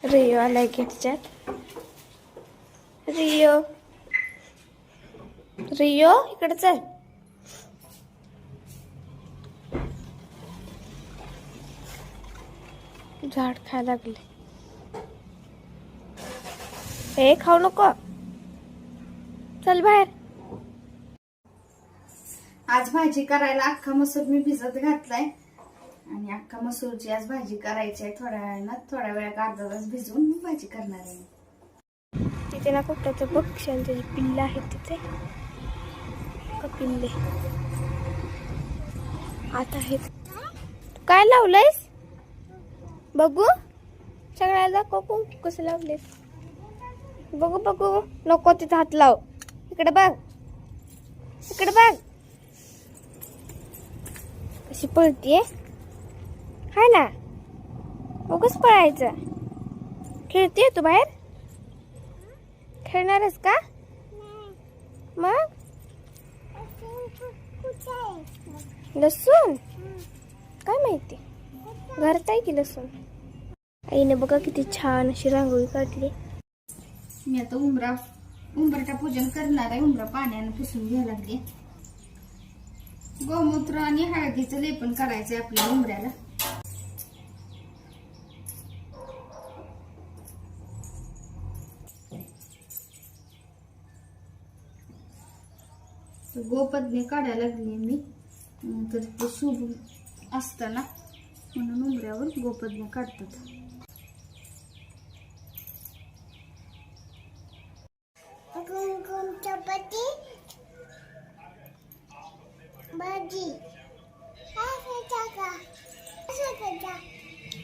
Rio आलाय की तिच्यात. रियो रियो इकडे चल. झाड खायला लागले. हे खाऊ नको, चल बाहेर. आज भाजी करायला अख्खा मसूर मी भिजत घातलाय आणि अख्खा मसूरची आज भाजी करायची आहे. थोड्या वेळात अर्धा तास भिजवून मी भाजी करणार आहे. तिथे ना कुठं पक्ष्यांचे पिल्ल आहेत तिथे का पिल्ले आता आहेत. काय लावलंयस बघू, सगळ्याला दाखव कसं लावलेस. बघू बघू, नको तिथं हात लाव. इकडे बघ, इकडे बघ कशी पळतीये. हाय ना, बघूच पळायचं. खेळतीये तू बाहेर, खेळणारच का मग. लसूण काय माहिती, घरात आहे की लसूण. आईने बघा किती छान अशी रांगोळी काढली. मी आता उंबरटा पूजन करणार आहे. उंबरा पाण्याने पुसून घ्यायला लागले. गोमूत्र आणि हळदीचं लेपन करायचंय आपल्या उंबऱ्याला. गोपदने काढायला लागली मी, तर ते शुभ असतं ना म्हणून उंबऱ्यावर गोपदने काढतात. चपाती भाजी